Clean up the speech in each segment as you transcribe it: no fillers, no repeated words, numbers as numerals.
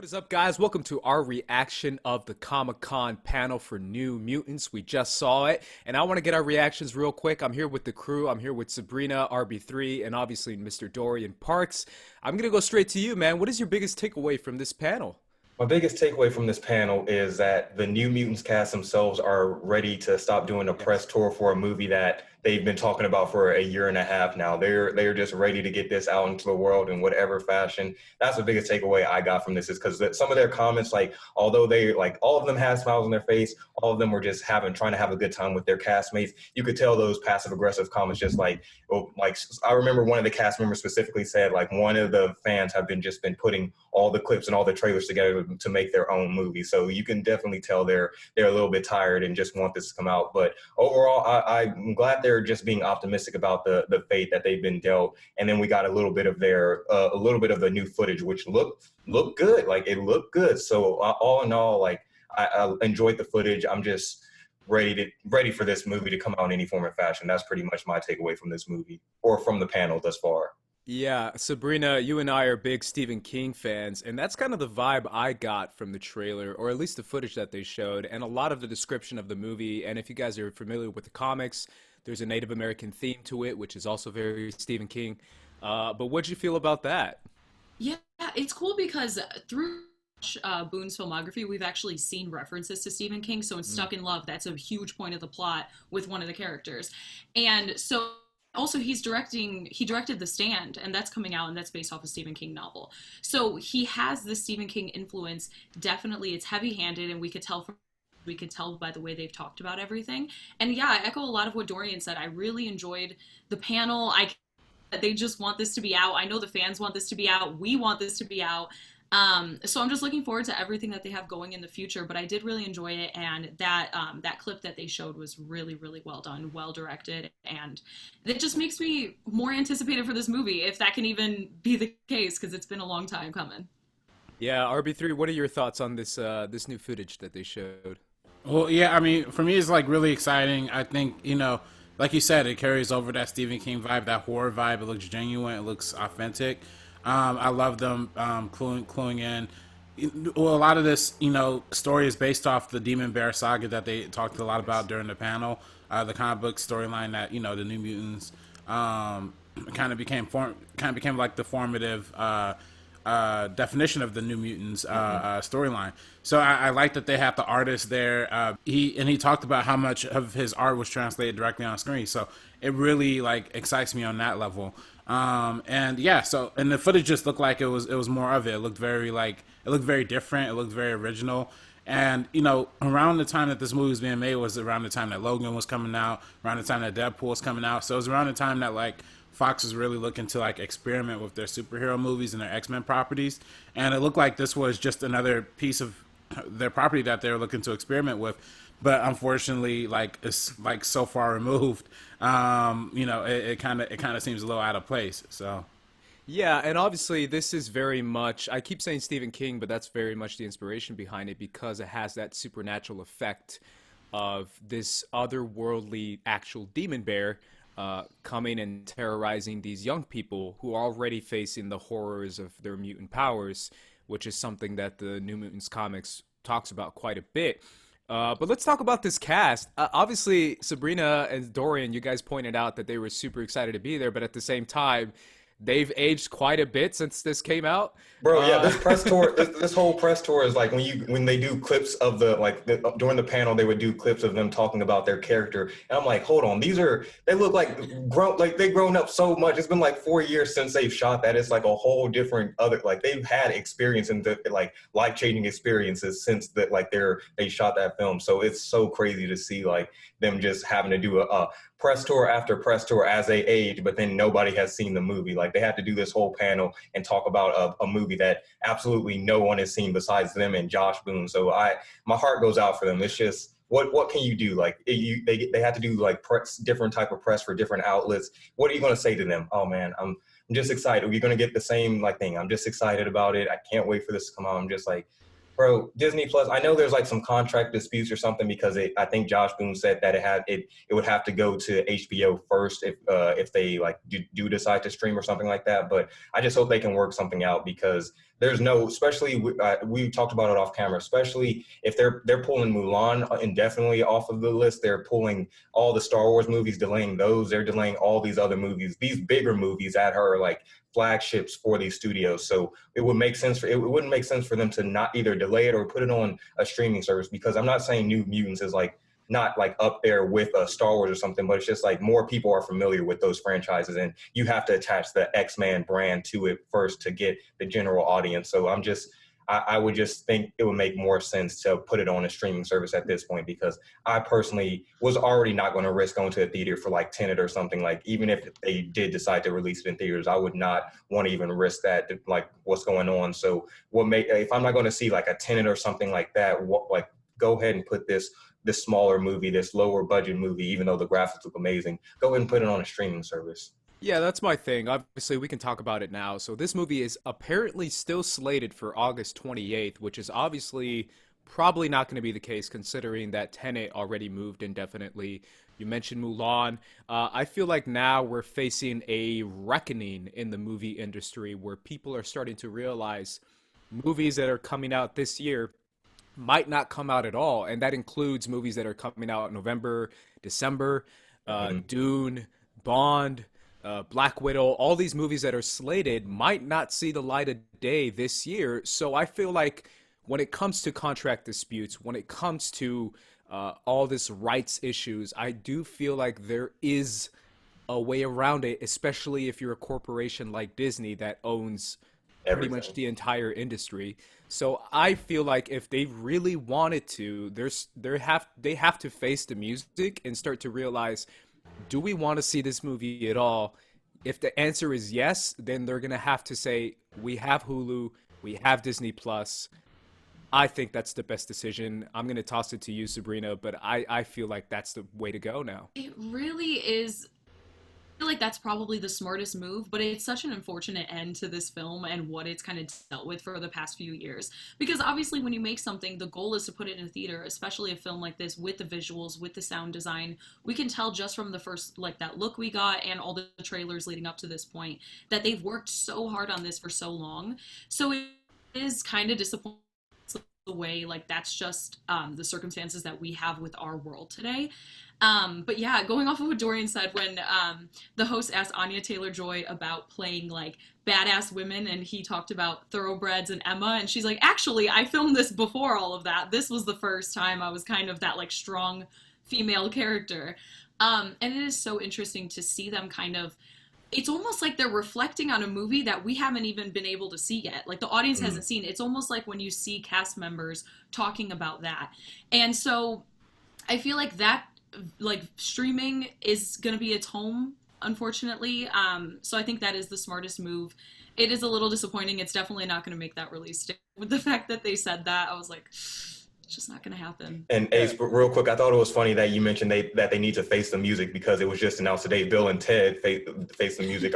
What is up, guys? Welcome to our reaction of the Comic-Con panel for New Mutants. We just saw it, and I want to get our reactions real quick. I'm here with the crew. I'm here with Sabrina, RB3, and obviously Mr. Dorian Parks. I'm going to go straight to you, man. What is your biggest takeaway from this panel? My biggest takeaway from this panel is that the New Mutants cast themselves are ready to stop doing a press Yes. tour for a movie that they've been talking about for a year and a half now. They're just ready to get this out into the world in whatever fashion. That's the biggest takeaway I got from this is because some of their comments, like although they like all of them had smiles on their face, all of them were just trying to have a good time with their castmates. You could tell those passive aggressive comments just like I remember one of the cast members specifically said like one of the fans have been putting all the clips and all the trailers together to make their own movie. So you can definitely tell they're a little bit tired and just want this to come out. But overall, I'm glad they're just being optimistic about the fate that they've been dealt. And then we got a little bit of a little bit of the new footage, which looked good. Like it looked good. So all in all, like I enjoyed the footage. I'm just ready for this movie to come out in any form or fashion. That's pretty much my takeaway from this movie or from the panel thus far. Yeah, Sabrina, you and I are big Stephen King fans, and that's kind of the vibe I got from the trailer, or at least the footage that they showed, and a lot of the description of the movie. And if you guys are familiar with the comics, there's a Native American theme to it, which is also very Stephen King. But what'd you feel about that? Yeah, it's cool because through Boone's filmography, we've actually seen references to Stephen King. So in Stuck in Love, that's a huge point of the plot with one of the characters. And so also he directed The Stand, and that's coming out, and that's based off a Stephen King novel. So he has this Stephen King influence. Definitely it's heavy-handed, and we could tell by the way they've talked about everything. And yeah, I echo a lot of what Dorian said. I really enjoyed the panel. They just want this to be out. I know the fans want this to be out. We want this to be out. So I'm just looking forward to everything that they have going in the future. But I did really enjoy it, and that clip that they showed was really, really well done, well directed, and it just makes me more anticipated for this movie, if that can even be the case, because it's been a long time coming. Yeah, RB3, what are your thoughts on this new footage that they showed? Well, yeah, I mean, for me, it's like really exciting. I think, like you said, it carries over that Stephen King vibe, that horror vibe. It looks genuine, it looks authentic. I love them cluing in. Well, a lot of this, story is based off the Demon Bear saga that they talked a lot about during the panel. The comic book storyline that the New Mutants kind of became like the formative definition of the New Mutants storyline. So I like that they have the artist there. He talked about how much of his art was translated directly on screen. So it really like excites me on that level. And yeah, and the footage just looked like it was more of it. It looked very different. It looked very original. And around the time that this movie was being made was around the time that Logan was coming out, around the time that Deadpool was coming out. So it was around the time that like Fox was really looking to like experiment with their superhero movies and their X-Men properties. And it looked like this was just another piece of their property that they were looking to experiment with. But unfortunately, like it's like so far removed, it kind of seems a little out of place. So Yeah, and obviously this is very much, I keep saying Stephen King, but that's very much the inspiration behind it because it has that supernatural effect of this otherworldly actual demon bear coming and terrorizing these young people who are already facing the horrors of their mutant powers, which is something that the New Mutants comics talks about quite a bit. But let's talk about this cast. Obviously, Sabrina and Dorian, you guys pointed out that they were super excited to be there, but at the same time, they've aged quite a bit since this came out. Bro, yeah, this press tour, this whole press tour is like when they do clips of during the panel they would do clips of them talking about their character, and I'm like, hold on, they look like they've grown up so much. It's been like 4 years since they've shot that. It's like a whole different other like they've had experience and like life-changing experiences since that like they shot that film. So it's so crazy to see like them just having to do a press tour after press tour as they age, but then nobody has seen the movie. Like they had to do this whole panel and talk about a movie that absolutely no one has seen besides them and Josh Boone. So my heart goes out for them. It's just what can you do? Like they had to do like different type of press for different outlets. What are you going to say to them? Oh man, I'm just excited. We're going to get the same like thing. I'm just excited about it. I can't wait for this to come out. I'm just like, bro, Disney Plus. I know there's like some contract disputes or something because I think Josh Boone said that it would have to go to HBO first if they like do decide to stream or something like that. But I just hope they can work something out because there's no, especially we talked about it off camera, especially if they're pulling Mulan indefinitely off of the list. They're pulling all the Star Wars movies, delaying those. They're delaying all these other movies, these bigger movies that are like flagships for these studios. So it would make sense for it wouldn't make sense for them to not either delay it or put it on a streaming service, because I'm not saying New Mutants is like not like up there with Star Wars or something, but it's just like more people are familiar with those franchises, and you have to attach the X-Men brand to it first to get the general audience. So I would just think it would make more sense to put it on a streaming service at this point, because I personally was already not going to risk going to a theater for like Tenet or something. Like, even if they did decide to release it in theaters, I would not want to even risk that, like what's going on. So if I'm not going to see like a Tenet or something like that, go ahead and put this smaller movie, this lower budget movie, even though the graphics look amazing, go ahead and put it on a streaming service. Yeah, that's my thing. Obviously, we can talk about it now. So this movie is apparently still slated for August 28th, which is obviously probably not going to be the case considering that Tenet already moved indefinitely. You mentioned Mulan. I feel like now we're facing a reckoning in the movie industry where people are starting to realize movies that are coming out this year might not come out at all, and that includes movies that are coming out in November, December, Dune, Bond, Black Widow. All these movies that are slated might not see the light of day this year. So I feel like when it comes to contract disputes, when it comes to all this rights issues, I do feel like there is a way around it, especially if you're a corporation like Disney that owns pretty much the entire industry. So I feel like if they really wanted to, they have to face the music and start to realize, do we want to see this movie at all? If the answer is yes, then they're gonna have to say, we have Hulu, we have Disney Plus. I think that's the best decision. I'm gonna toss it to you, Sabrina, but I feel like that's the way to go now. It really is. I feel like that's probably the smartest move, but it's such an unfortunate end to this film and what it's kind of dealt with for the past few years. Because obviously, when you make something, the goal is to put it in a theater, especially a film like this with the visuals, with the sound design. We can tell just from the first, like that look we got and all the trailers leading up to this point, that they've worked so hard on this for so long. So it is kind of disappointing the way, like, that's just the circumstances that we have with our world today. But yeah, going off of what Dorian said, when the host asked Anya Taylor-Joy about playing like badass women, and he talked about Thoroughbreds and Emma, and she's like, actually, I filmed this before all of that. This was the first time I was kind of that like strong female character. And it is so interesting to see them kind of, it's almost like they're reflecting on a movie that we haven't even been able to see yet. Like the audience hasn't seen. It's almost like when you see cast members talking about that. And so I feel like that, like, streaming is going to be its home, unfortunately. So I think that is the smartest move. It is a little disappointing. It's definitely not going to make that release date. With the fact that they said that, I was like, it's just not going to happen. And Ace, real quick, I thought it was funny that you mentioned that they need to face the music, because it was just announced today. Bill and Ted face the music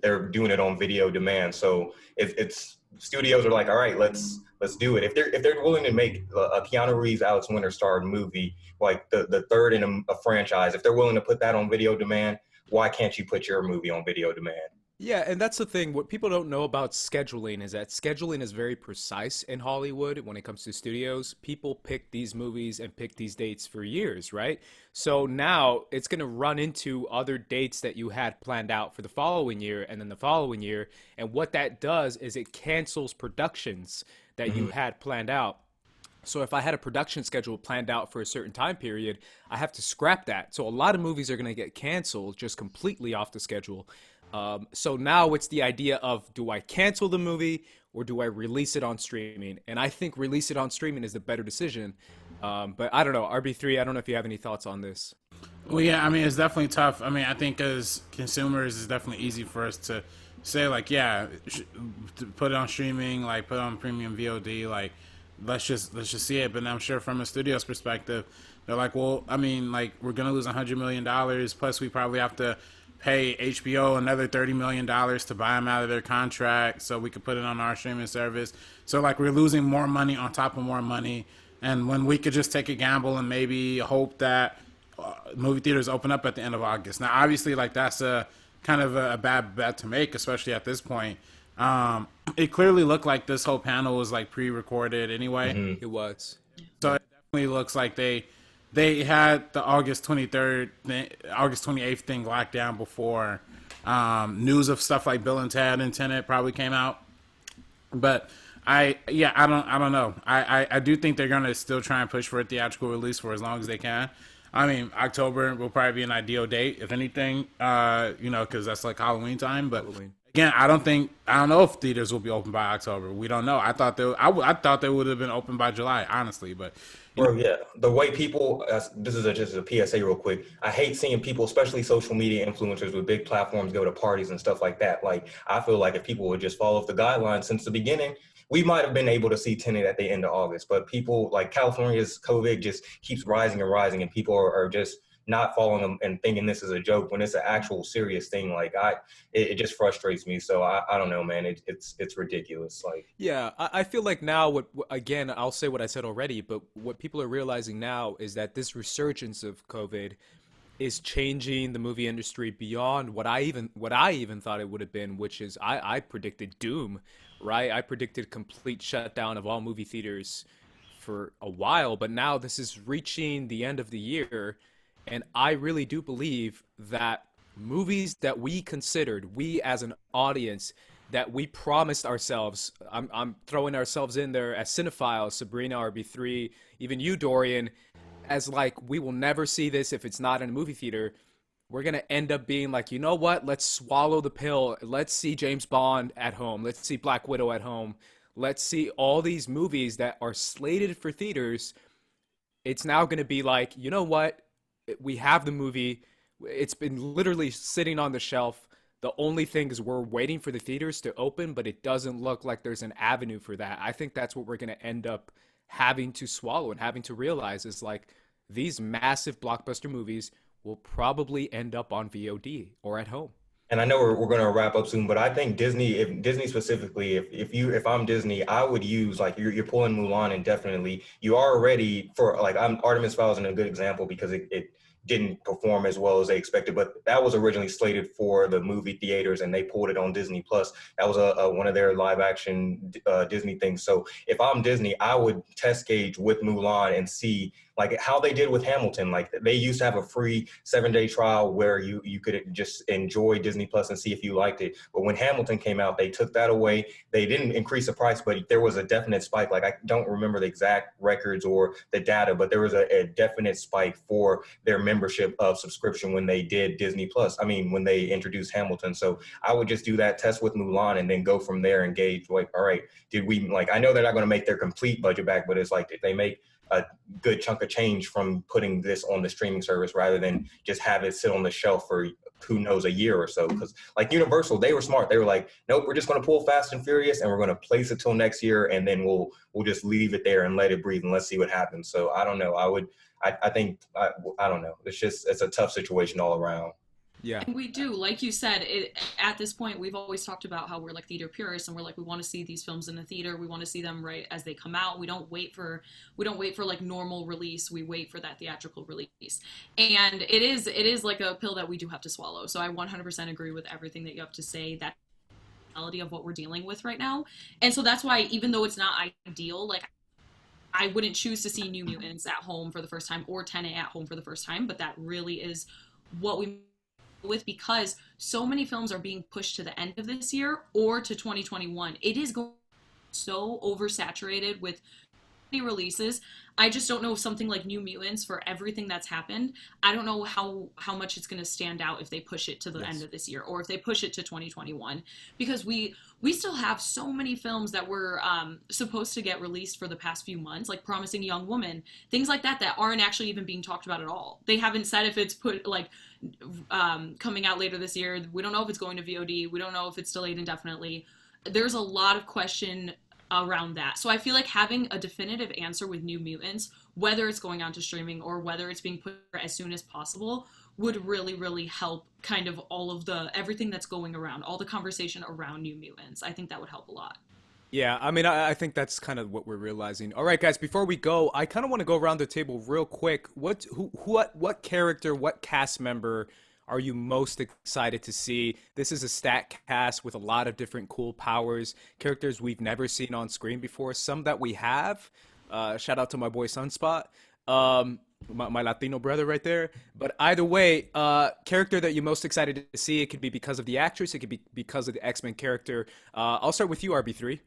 they're doing it on video demand. So it's studios are like, all right, let's do it. If they're willing to make a Keanu Reeves, Alex Winter starred movie, like the third in a franchise, if they're willing to put that on video demand, why can't you put your movie on video demand? Yeah, and that's the thing. What people don't know about scheduling is that scheduling is very precise in Hollywood when it comes to studios. People pick these movies and pick these dates for years, right? So now it's going to run into other dates that you had planned out for the following year and then the following year. And what that does is it cancels productions that you had planned out. So if I had a production schedule planned out for a certain time period, I have to scrap that. So a lot of movies are going to get canceled just completely off the schedule. So now it's the idea of, do I cancel the movie or do I release it on streaming? And I think release it on streaming is the better decision. But I don't know, RB3, I don't know if you have any thoughts on this. Well, yeah, I mean, it's definitely tough. I mean, I think as consumers, it's definitely easy for us to say, like, yeah, to put it on streaming, like put it on premium VOD, like let's just see it. But I'm sure from a studio's perspective, they're like, well, I mean, like, we're gonna lose $100 million, plus we probably have to pay HBO another $30 million to buy them out of their contract so we could put it on our streaming service. So, like, we're losing more money on top of more money. And when we could just take a gamble and maybe hope that movie theaters open up at the end of August. Now, obviously, like, that's a kind of a bad bet to make, especially at this point. It clearly looked like this whole panel was like pre-recorded anyway. Hmm. It was. So it definitely looks like they had the August 23rd, August 28th thing locked down before news of stuff like Bill and Ted and Tenet probably came out. But I don't know. I do think they're gonna still try and push for a theatrical release for as long as they can. I mean, October will probably be an ideal date, if anything, because that's like Halloween time. But Halloween. again, I don't know if theaters will be open by October. We don't know. I thought they would have been open by July, honestly. But Bro, yeah, the way people, this is just a PSA real quick. I hate seeing people, especially social media influencers with big platforms, go to parties and stuff like that. Like, I feel like if people would just follow the guidelines since the beginning, we might have been able to see Tenet at the end of August. But people, like California's COVID just keeps rising and rising, and people are just not following them and thinking this is a joke when it's an actual serious thing. Like, it just frustrates me. So I don't know, man. It's ridiculous. Like, Yeah, I feel like now again, I'll say what I said already, but what people are realizing now is that this resurgence of COVID is changing the movie industry beyond what I even thought it would have been, which is I predicted doom, right? I predicted complete shutdown of all movie theaters for a while, but now this is reaching the end of the year, and I really do believe that movies that we as an audience, that we promised ourselves, I'm throwing ourselves in there as cinephiles, Sabrina, RB3, even you, Dorian, as like, we will never see this if it's not in a movie theater. We're going to end up being like, you know what? Let's swallow the pill. Let's see James Bond at home. Let's see Black Widow at home. Let's see all these movies that are slated for theaters. It's now going to be like, you know what? We have the movie. It's been literally sitting on the shelf. The only thing is we're waiting for the theaters to open, but it doesn't look like there's an avenue for that. I think that's what we're going to end up having to swallow and having to realize is like, these massive blockbuster movies will probably end up on VOD or at home. and I know we're going to wrap up soon, but I think Disney, if Disney specifically, if I'm Disney, I would use, like, you're pulling Mulan indefinitely. You are ready for, like, Artemis Fowl is a good example because it didn't perform as well as they expected, but that was originally slated for the movie theaters and they pulled it on Disney Plus. That was a one of their live action Disney things. So if I'm Disney, I would test gauge with Mulan and see, like, how they did with Hamilton. Like, they used to have a free 7-day trial where you could just enjoy Disney Plus and see if you liked it. But when Hamilton came out, they took that away. They didn't increase the price, but there was a definite spike. Like, I don't remember the exact records or the data, but there was a definite spike for their membership of subscription when they did Disney Plus. I mean, when they introduced Hamilton. So I would just do that test with Mulan and then go from there and gauge, like, all right, did we, like, I know they're not going to make their complete budget back, but it's like, did they make a good chunk of change from putting this on the streaming service rather than just have it sit on the shelf for who knows a year or so? Because, like, Universal, they were smart. They were like, nope, we're just going to pull Fast and Furious and we're going to place it till next year, and then we'll just leave it there and let it breathe and let's see what happens. So I don't know. I think I don't know. It's a tough situation all around. Yeah. And we do, like you said, at this point, we've always talked about how we're like theater purists, and we're like, we want to see these films in the theater. We want to see them right as they come out. We don't wait for like normal release. We wait for that theatrical release. And it is like a pill that we do have to swallow. So I 100% agree with everything that you have to say. That reality of what we're dealing with right now. And so that's why, even though it's not ideal, like, I wouldn't choose to see New Mutants at home for the first time or Tenet at home for the first time, but that really is what we with, because so many films are being pushed to the end of this year or to 2021. It is going so oversaturated with releases. I just don't know if something like New Mutants, for everything that's happened, I don't know how much it's going to stand out if they push it to the end of this year or if they push it to 2021, because we still have so many films that were supposed to get released for the past few months, like Promising Young Woman, things like that aren't actually even being talked about at all. They haven't said if it's coming out later this year. We don't know if it's going to VOD. We don't know if it's delayed indefinitely. There's a lot of question around that. So I feel like having a definitive answer with New Mutants, whether it's going on to streaming or whether it's being put as soon as possible, would really, really help kind of all of everything that's going around, all the conversation around New Mutants. I think that would help a lot. Yeah, I mean, I think that's kind of what we're realizing. All right, guys, before we go, I kind of want to go around the table real quick. What character, what cast member are you most excited to see? This is a stat cast with a lot of different cool powers, characters we've never seen on screen before, some that we have. Shout out to my boy Sunspot, my Latino brother right there. But either way, character that you're most excited to see, it could be because of the actress, it could be because of the X-Men character. I'll start with you, RB3.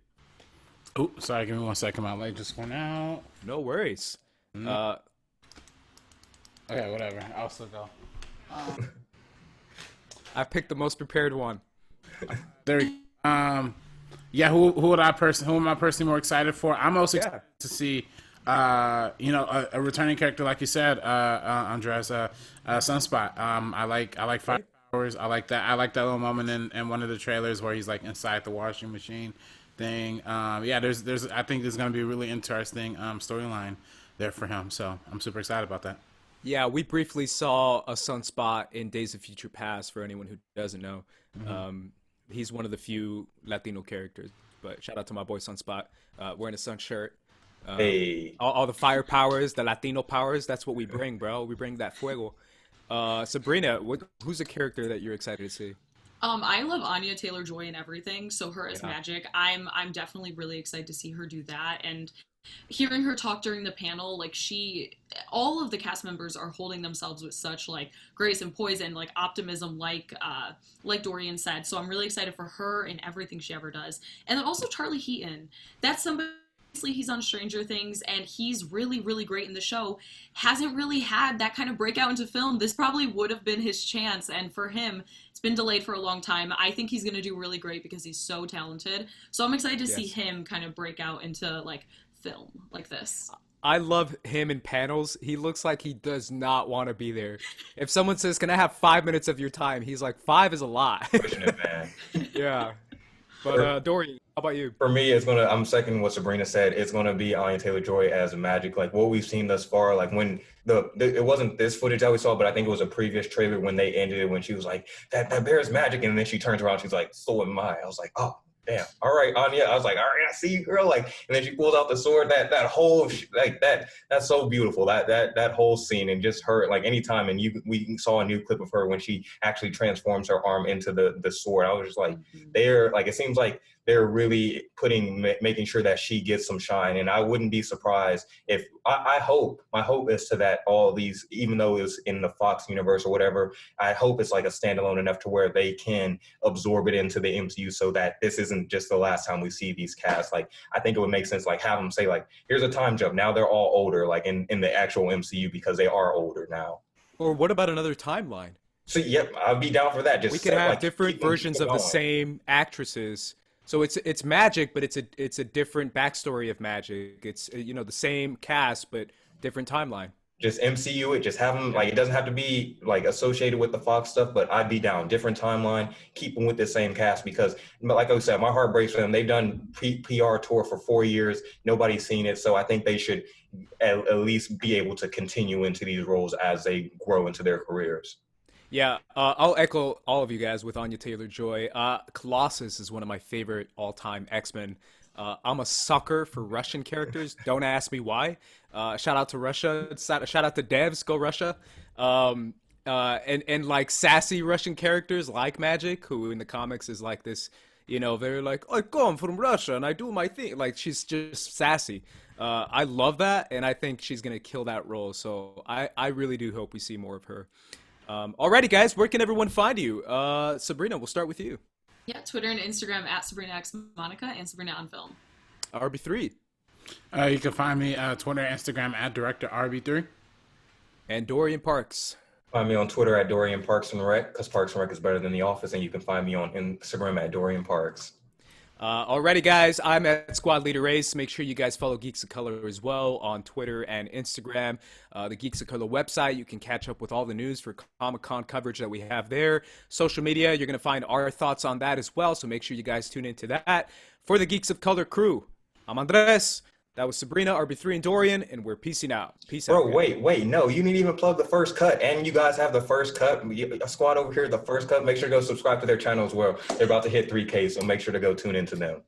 Oh, sorry, give me 1 second. My light just went out. No worries. Okay, whatever. I'll still go. I picked the most prepared one. There. Yeah. Who am I personally more excited for? I'm most excited to see, a returning character like you said, Andres, Sunspot. I like fire powers. I like that. I like that little moment in one of the trailers where he's like inside the washing machine thing. There's I think there's gonna be a really interesting storyline there for him. So I'm super excited about that. Yeah, we briefly saw a Sunspot in Days of Future Past for anyone who doesn't know. He's one of the few Latino characters. But shout out to my boy Sunspot, wearing a sun shirt. Hey, All the fire powers, the Latino powers, that's what we bring, bro. We bring that fuego. Sabrina, who's a character that you're excited to see? I love Anya Taylor-Joy and everything, so her as Magic, I'm definitely really excited to see her do that. And hearing her talk during the panel, like all of the cast members are holding themselves with such like grace and poise and like optimism, like Dorian said. So I'm really excited for her and everything she ever does. And then also Charlie Heaton. That's somebody. He's on Stranger Things and he's really, really great in the show. Hasn't really had that kind of breakout into film. This probably would have been his chance, and for him, it's been delayed for a long time. I think he's going to do really great because he's so talented. So I'm excited to see him kind of break out into like film like this. I love him in panels. He looks like he does not want to be there. If someone says, "Can I have 5 minutes of your time?" He's like, 5 is a lot. pushing it, man. Yeah. But Dorian, how about you? For me, I'm seconding what Sabrina said. It's gonna be Anya Taylor-Joy as Magic. Like what we've seen thus far. Like when it wasn't this footage that we saw, but I think it was a previous trailer when they ended it when she was like, "That bear is magic," and then she turns around, she's like, "So am I." I was like, "Oh, damn. All right, Anya." I was like, "All right, I see you, girl." Like, and then she pulls out the sword. That whole that's so beautiful. That whole scene, and just her, like anytime, and we saw a new clip of her when she actually transforms her arm into the sword. I was just like, it seems like they're really making sure that she gets some shine. And I wouldn't be surprised if my hope is to that all these, even though it's in the Fox universe or whatever, I hope it's like a standalone enough to where they can absorb it into the MCU so that this isn't just the last time we see these casts. Like, I think it would make sense, like have them say like, here's a time jump. Now they're all older, like in the actual MCU because they are older now. Or what about another timeline? So, yep, I'll be down for that. Just we could have different versions of the same actresses. So it's Magic, but it's a different backstory of Magic. It's the same cast but different timeline. Just MCU it, just have them like it doesn't have to be like associated with the Fox stuff, but I'd be down. Different timeline, keep them with the same cast because, like I said, my heart breaks for them. They've done PR tour for 4 years, nobody's seen it, so I think they should at least be able to continue into these roles as they grow into their careers. Yeah, I'll echo all of you guys with Anya Taylor-Joy. Colossus is one of my favorite all-time X-Men. I'm a sucker for Russian characters. Don't ask me why. Shout out to Russia. Shout out to devs. Go Russia. And like sassy Russian characters like Magic, who in the comics is like this, they're like, I come from Russia and I do my thing. Like she's just sassy. I love that, and I think she's going to kill that role. So I really do hope we see more of her. Alrighty, guys, where can everyone find you? Sabrina, we'll start with you. Yeah, Twitter and Instagram at SabrinaXMonica and Sabrina on Film. RB3. You can find me Twitter and Instagram at Director RB3. And Dorian Parks. Find me on Twitter at Dorian Parks and Rec, because Parks and Rec is better than The Office, and you can find me on Instagram at Dorian Parks. Alrighty, guys, I'm at Squad Leader Ace. Make sure you guys follow Geeks of Color as well on Twitter and Instagram. The Geeks of Color website, you can catch up with all the news for Comic-Con coverage that we have there. Social media, you're going to find our thoughts on that as well, so make sure you guys tune into that. For the Geeks of Color crew, I'm Andres. That was Sabrina, RB3, and Dorian, and we're peacing out. Peace out. Bro, wait, no, you didn't even plug the first cut, and you guys have the first cut. A squad over here, the first cut. Make sure to go subscribe to their channel as well. They're about to hit 3K, so make sure to go tune into them.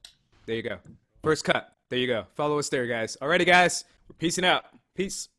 There you go. First cut. There you go. Follow us there, guys. Alrighty, guys. We're peacing out. Peace.